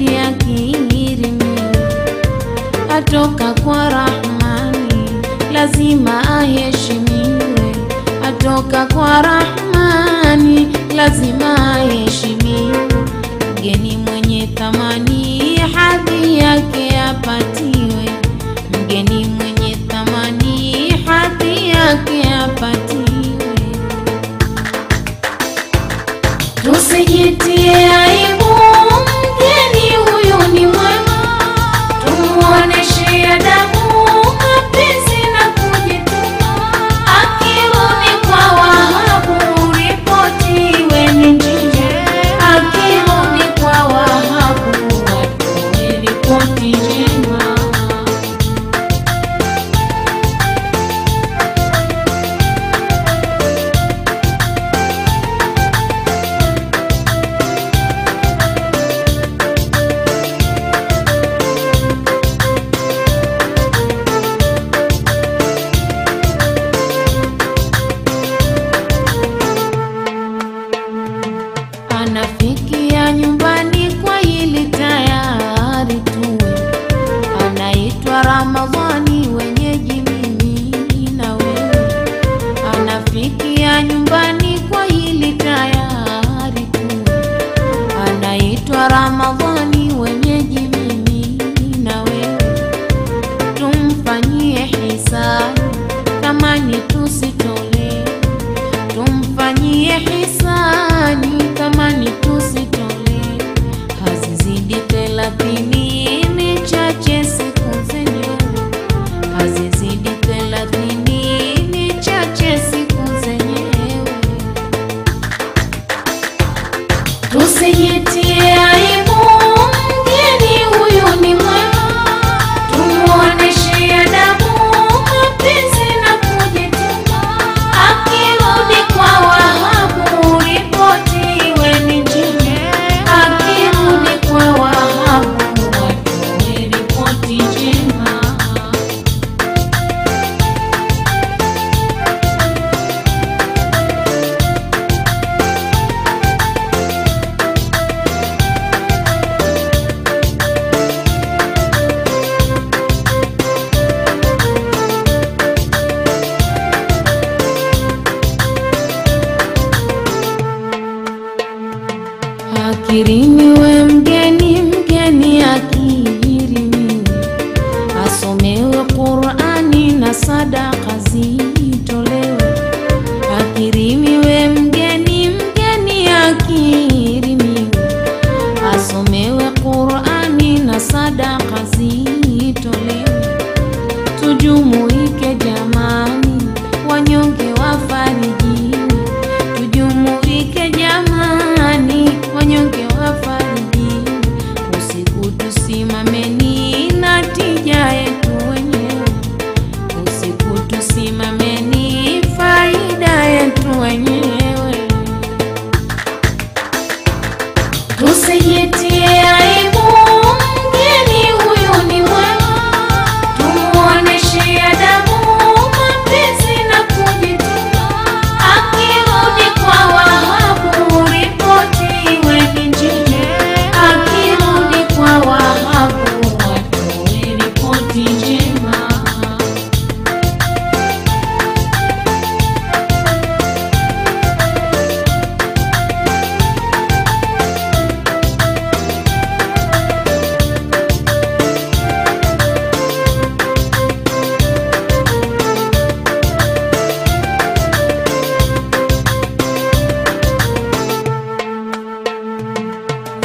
hadi akirimi, atoka kwa Rahmani, lazima aheshimiwe. Atoka kwa Rahmani, lazima aheshimiwe. Mgeni mwenye thamani, hadhi yake apatiwe. Mgeni mwenye thamani, hadhi yake apatiwe. Tusijitie aibu, mgeni huyu ni mwema. Tumuoneshe adabu, mapenzi na kujituma. Akirudi kwa Wahabu, ripoti iwe ni njema. Akirudi kwa Wahabu, watoe ripoti njema. Anafikia nyumbani kwa hili tayari tuwe. Anaitwa Ramadhani, wenyeji mimi na wewe. Anafikia nyumbani kwa hili tayari tuwe. Anaitwa Ramadhani, wenyeji mimi na wewe. Tumfanyie hisani, kama ni tusitole. Tumfanyie hisani, kama ni tusitole. Hazizidi 30, ni chache siku zenyewe. Hazizidi 30, ni chache siku zenyewe. Tusijitie aibu, mgeni huyu ni mwema. Tumuoneshe adabu, mapenzi na kujituma. Akirudi kwa Wahabu, ripoti iwe ni njema. Akirudi kwa Wahabu, watoe ripoti njema. Akirimiwe mgeni, mgeni akirimiwe. Asomewe Qur'ani na sadaka zitolewe. Akirimiwe mgeni, mgeni akirimiwe. Asomewe Qur'ani na sadaka zitolewe. Tujumuike jamani, wanyonge wafarijiwe. Tujumuike jamani, wanyonge wafarijiwe. Usiku tusimameni na tija yetu wenyewe. Usiku tusimameni faida yetu wenyewe. Tusijitie aibu, mgeni huyu ni mwema. Tumuoneshe adabu, mapenzi na kujituma. Akirudi kwa Wahabu, ripoti iwe ni njema. Akirudi kwa Wahabu, watoe ripoti njema.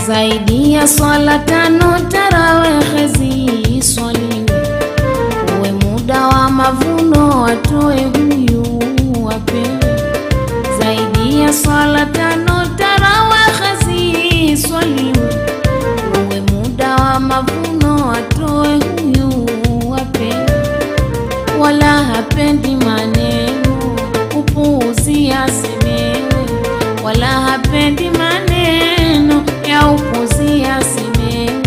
Zaidi ya swala 5 tarawih ziswaliwe. Uwe muda wa mavuno, watoe huyu wapewe. Zaidi ya swala 5 tarawih ziswaliwe. Uwe muda wa mavuno, watoe huyu wapewe. Wala hapendi maneno, upuuzi asemewe. Wala hapendi maneno ya upuuzi asemewe.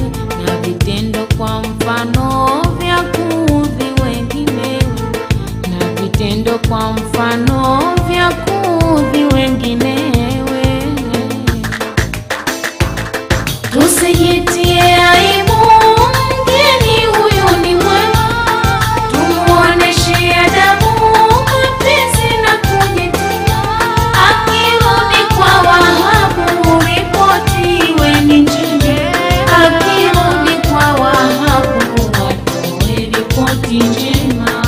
Na vitendo kwa mfano vya kuudhi wenginewe. Na vitendo kwa mfano vya kuudhi wenginewe. Tusijitie sauti njema.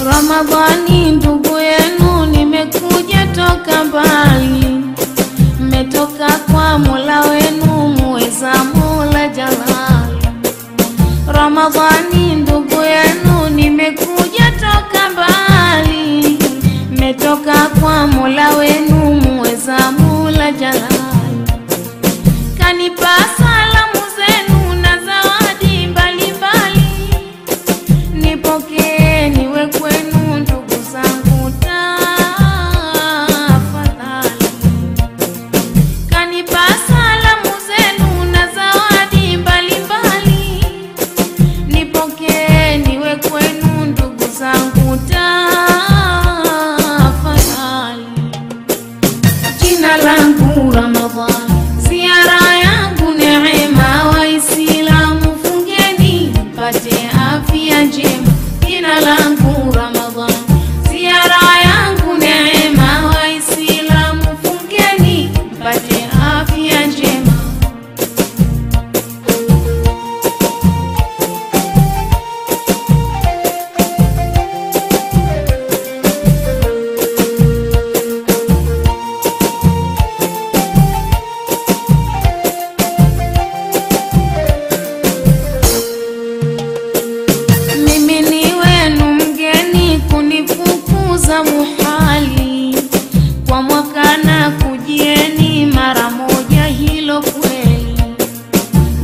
Ramadhani ndugu yenu, nimekuja toka mbali, mmetoka kwa Mola wenu muweza, Mola Jalali. Ramadhani ndugu yenu, nimekuja toka mbali, mmetoka kwa Mola wenu muweza, Mola Jalali. Kanipa salamu zenu na zawadi mbalimbali, nipokee niwe kwenu ndugu zangu tafadhali. Kanipa salamu zenu na zawadi mbalimbali, nipokee niwe kwenu ndugu zangu tafadhali. Jina langu Ramadhani, ziara yangu neema, Waislamu fungeni mpate afya njema. Jina langu Ramadhani, ziara yangu neema, Waislamu fungeni mpate afya njema. Mimi ni wenu mgeni, kunifukuza muhali, kwa mwaka na kujieni mara moja, hilo kweli.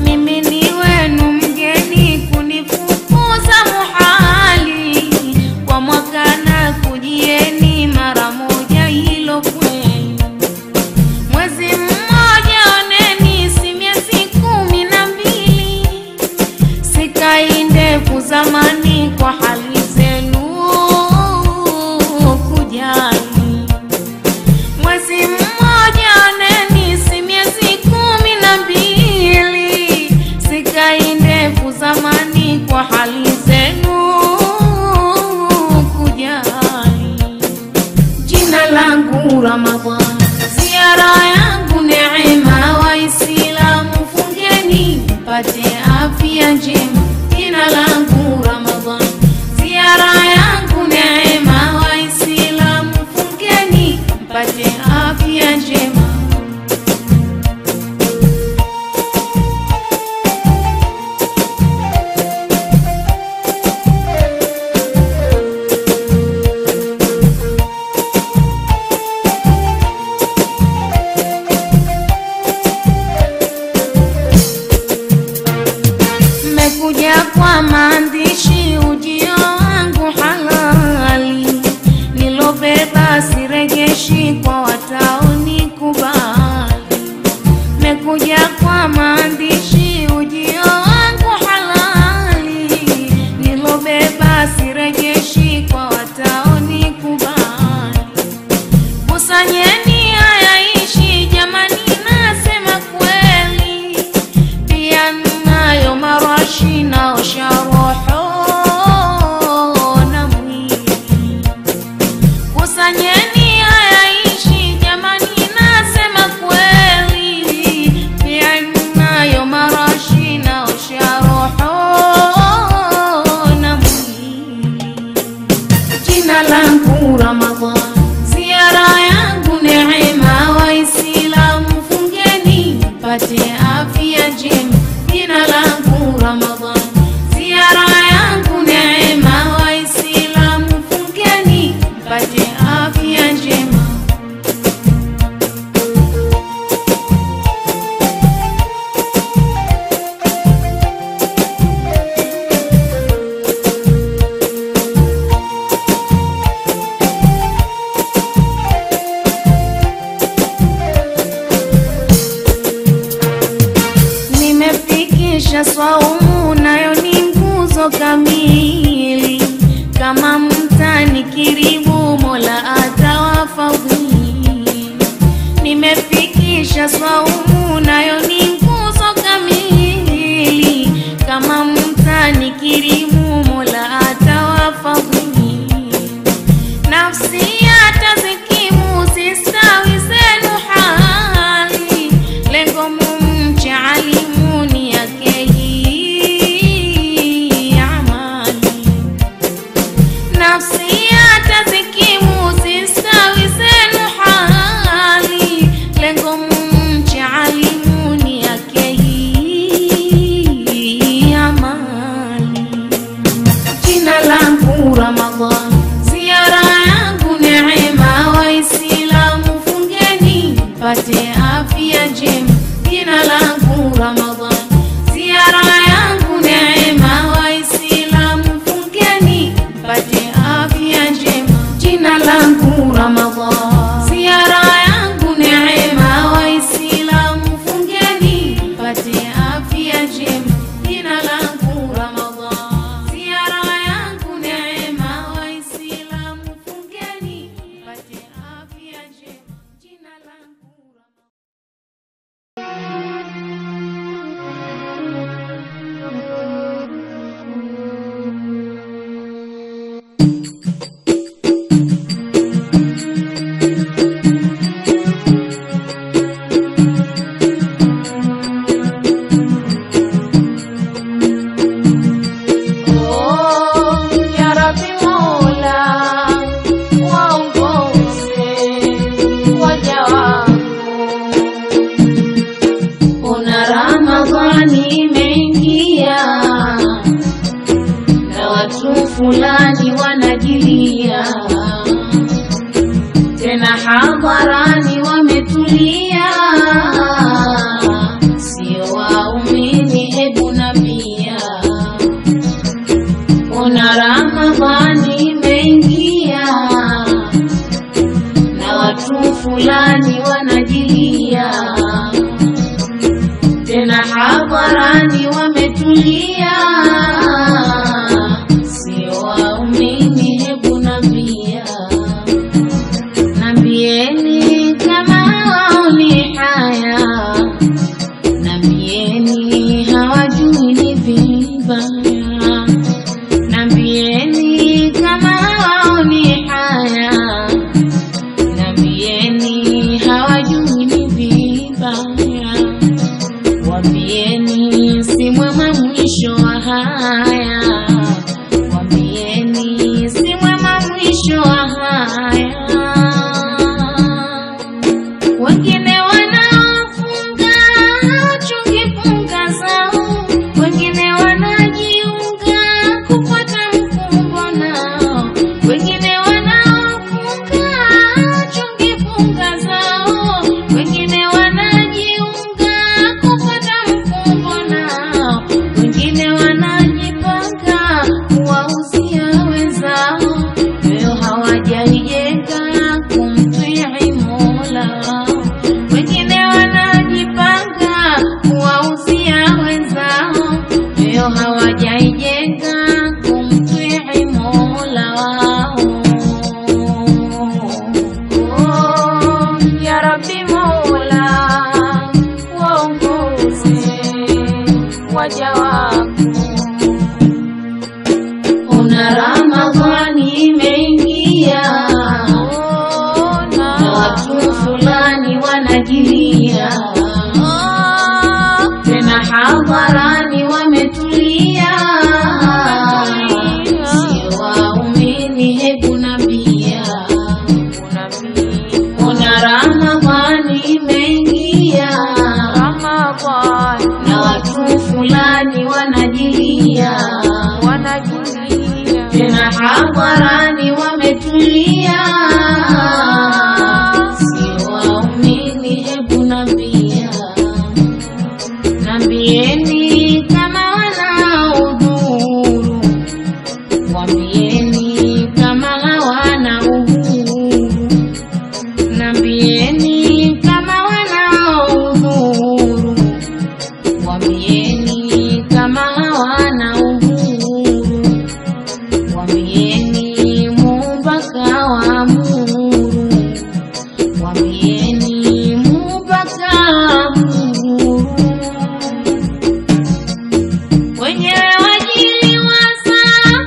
Mimi ni wenu mgeni, kunifukuza muhali, kwa mwaka na kujieni mara moja, hilo kweli. Mwezi mmoja oneni, si miezi 12, sikai ndefu zamani kwa hali zenu kujali. Mwezi mmoja oneni, si miezi 12, sikai ndefu zamani kwa hali zenu kujali. Jina langu Ramadhani, ziara yangu neema, Waislamu fungeni mpate afya njema. Jina langu Ramadhani, ziara yangu neema, Waislamu fungeni mpate afya njema. Mmekuja kwa kwa maandishi ujio wangu halali, nilobeba sirejeshi kwa wataonikubali. Kusanyeni hayaishi jamani, nasema kweli, pia nayo marashi naosha roho na mwili. Kusanyeni hayaishi jamani, nasema kweli, pia nayo marashi naosha roho na mwili. Jina langu Ramadhan, ziara yangu neema, Waislamu fungeni mpate afya njema. Jina langu Ramadhan, ziara yangu neema, Waislamu fungeni mpate afya njema. Nimefikisha swaumu, nayo ni nguzo kamili, kama mtani kiribu Mola atawafadhili. Nimefikisha swaumu, nayo ni nguzo kamili, kama mtani kiribu Mola atawafadhili. Nafsi atazikimu, sistawi zenu hali, lengo mumche alimuni yake hii amali. Nafsi atazikimu, sistawi zenu hali, lengo mumche alimuni yake hii amali. Jina langu Ramadhan, ziara yangu neema, Waislamu fungeni mpate afya njema. Jina langu Ramadhan, ziara yangu neema, Waislamu fungeni mpate afya njema. Jina langu Ramadhan, ziara yangu neema, Waislamu fungeni mpate afya njema. Jina langu Ramadhan, ziara yangu neema, Waislamu fungeni mpate afya njema. Jina langu fulani wanajilia, tena hadharani wametulia, sio waumini hebu nambia. Ona Ramadhani imeingia na watu fulani wanajilia, tena hadharani wametulia, waumini hebu nambia. Nambieni kama waoni haya, nambieni hawajui ni vibaya. Nambieni kama waoni haya, nambieni hawajui ni vibaya. Wambieni si mwema mwisho wa haya, si mwema mwisho wa haya. Wengine wanafunga hawachungi funga zao, wengine wanajiunga kupata mkumbo nao. Wengine wanafunga hawachungi funga zao, wengine wanajiunga kupata mkumbo nao. Wengine wanajipanga waja wako. Una Ramadhani imeingia, na watu fulani wanajilia, tena hadharani wametulia, sio waumini hebu nambia. Una Ramadhani imeingia, na watu fulani wanajilia, tena hadharani wametulia, sio waumini hebu nambia. Nambieni kama wana udhuru, wambieni kama hawana uhuru. Nambieni kama wana udhuru, wambieni kama hawana uhuru. Wambieni Muumba kawaamuru, wambieni Muumba kawaamuru. Wenyewe wajiliwaza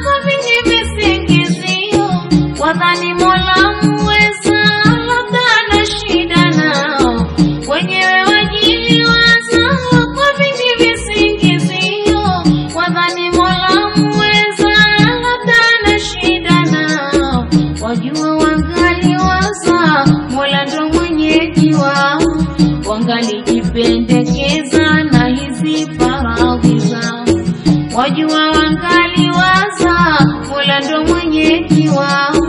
kwa vingi visingizio, wadhani Mola muweza, labda ana shida nao. Wenyewe wajiliwaza kwa vingi visingizio, wadhani Mola muweza, labda ana shida nao. Wajua wangaliwaza Mola ndo mwenyeji wao, wangalijipendekeza na hizi faradhi zao. Wajua wangaliwaza Mola ndo mwenyeji wao,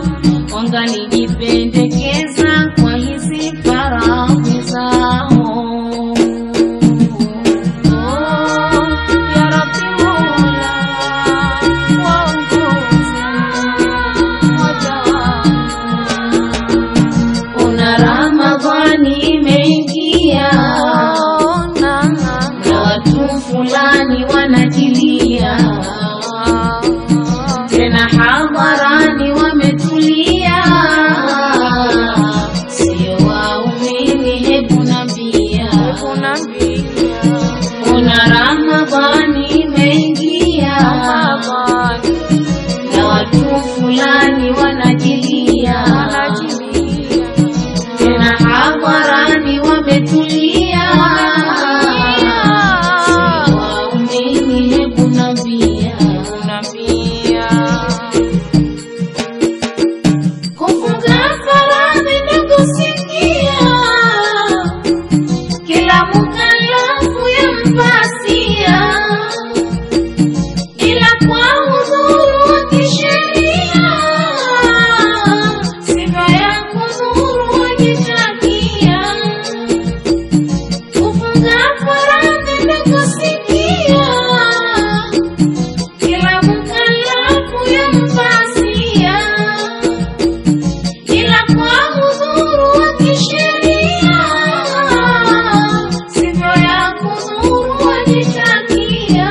wangalijipendekeza kwa hizi faradhi zao. Ya Rabbi Mola, waongoze waja wako. Una Ramadhani imeingia, na watu fulani wanajilia, tena hadharani wametulia, sio waumini hebu nambia. Una Ramadhani imeingia, na watu fulani wanajilia, tena hadharani wametulia, sio waumini hebu nambia. Kufunga faradhi na kusikia, kila mukalafu yampasia, ila kwa udhuru wa kisheria, sifa ya kudhuru wajitakia. Kufunga faradhi na kusikia, kila mukalafu yampasia, ila kwa udhuru wa kisheria, sifa ya kudhuru wajitakia.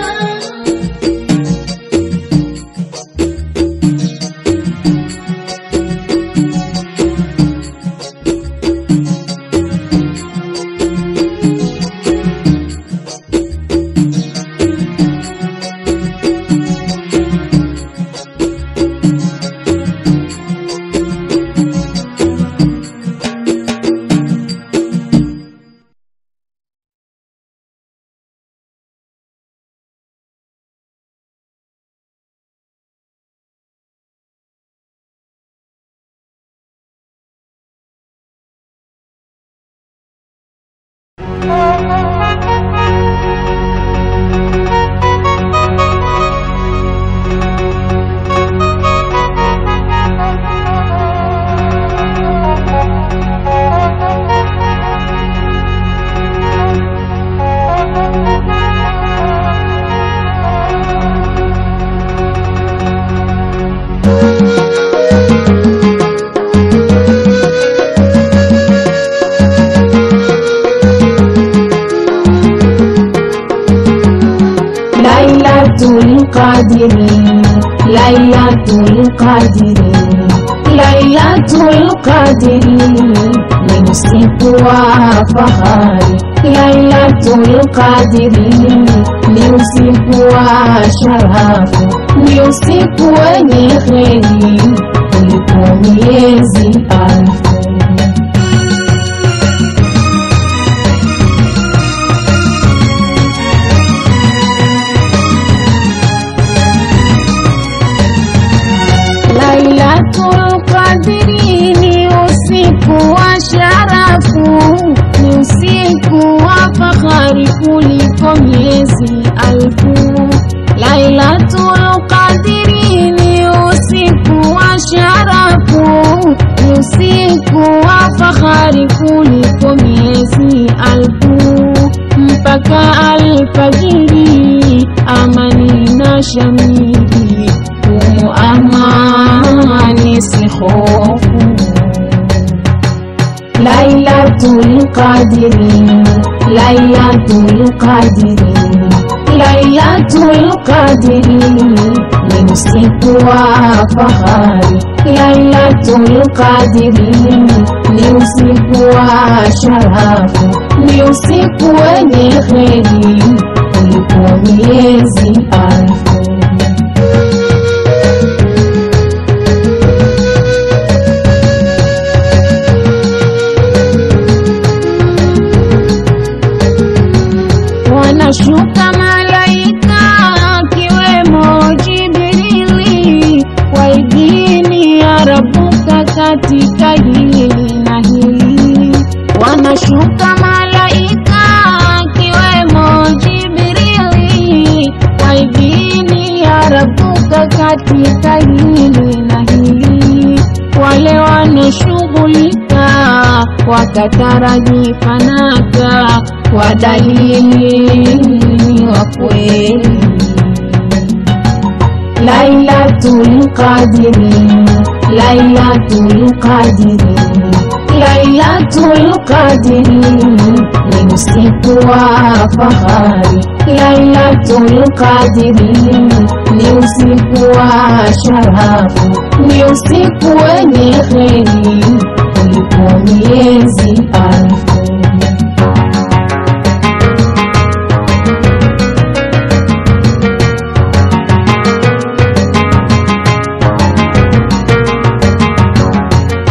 Lailatul Qadri ni usiku wa fahari. Lailatul Qadri ni usiku wa sharafu, ni usiku wenye kheri kuliko miezi alfu. Lailatul Qadri ni usiku wa sharafu, ni usiku wa fahari kuliko miezi alfu. Lailatul Qadri ni usiku wa sharafu, ni usiku wa fahari kuliko miezi alfu. Mpaka alfajiri amani na shamili, amani si hofu. Lailatul Qadri, Lailatul Qadri, Lailatul Qadri ni usiku wa fahari. Lailatul Qadri ni usiku wa sharafu, ni usiku wenye kheri kuliko miezi alfu. Wanashuka malaika akiwemo Jibrili, waidini ya Rabuka katika hili na hili. Wanashuka malaika akiwemo Jibrili, waidini ya Rabuka katika hili na hili. Wale wanashughulika wakataraji fanaka kwa dalili wa kweli. Lailatul Qadri, Lailatul Qadri, Lailatul Qadri ni usiku wa fahari. Lailatul Qadri ni usiku wa sharafu, ni usiku wenye kheri kuliko miezi alfu.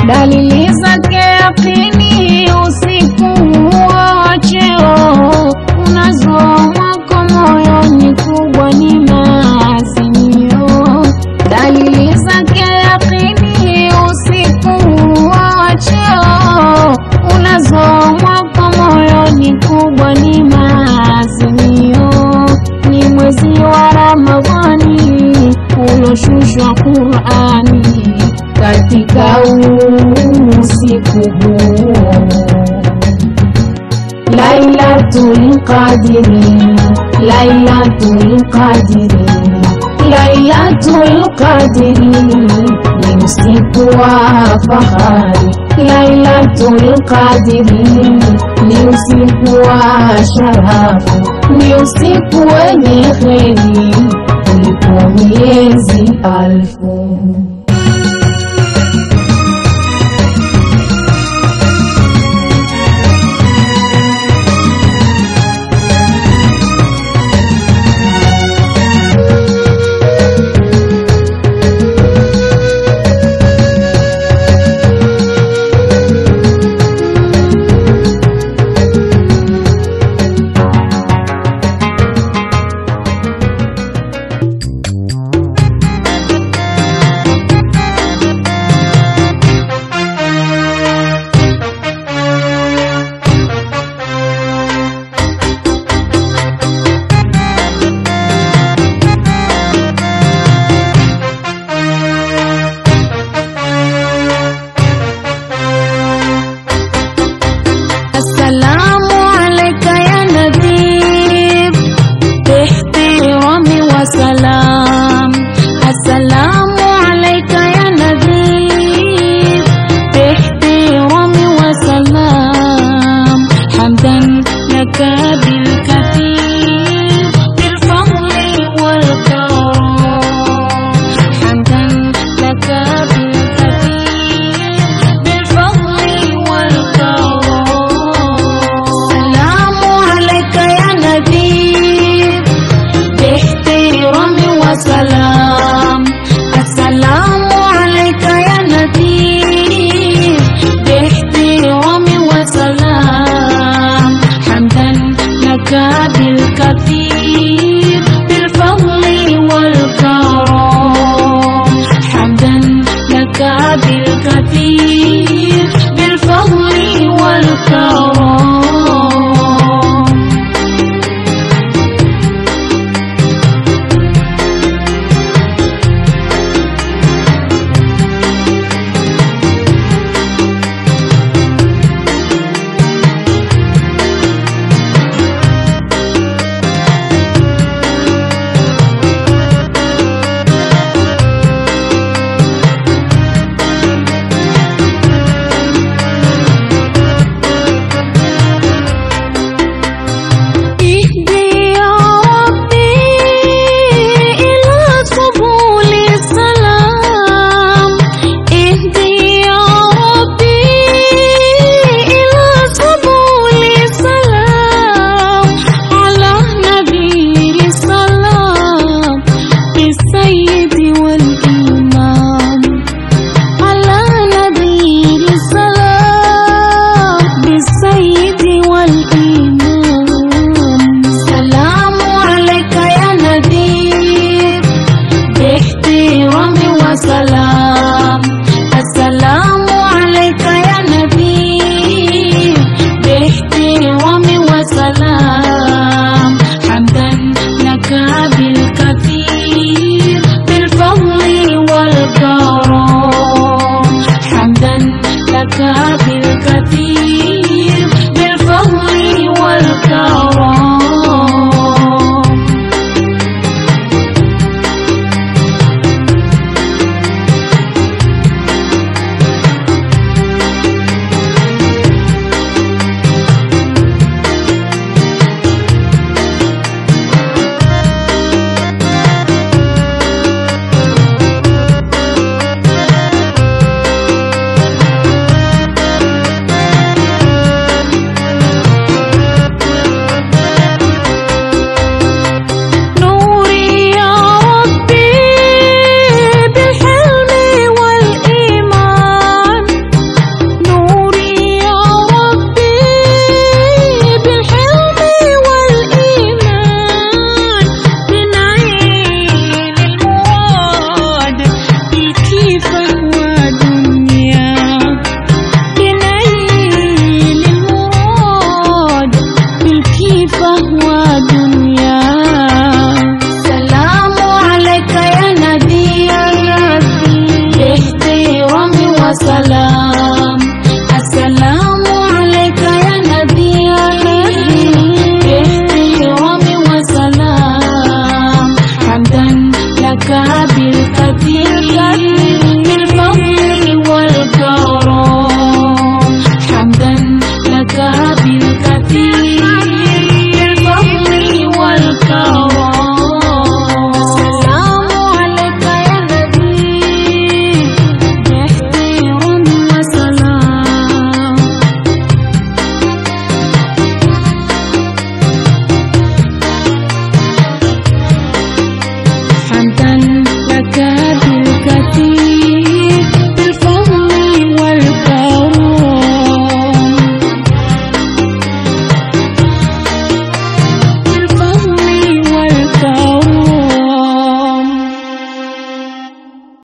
Dalili zake yakini usiku wa cheo, unazomwa kwa moyoni kubwa ni maazimio. Dalili zake yakini usiku wa cheo, unazomwa kwa moyoni kubwa ni maazimio. Ni mwezi wa Ramadhani uloshushwa Qur'ani katika usiku huo. Lailatul Qadri, Lailatul Qadri, Lailatul Qadri ni usiku wa fahari. Lailatul Qadri ni usiku wa sharafu, ni usiku wenye kheri kuliko miezi alfu.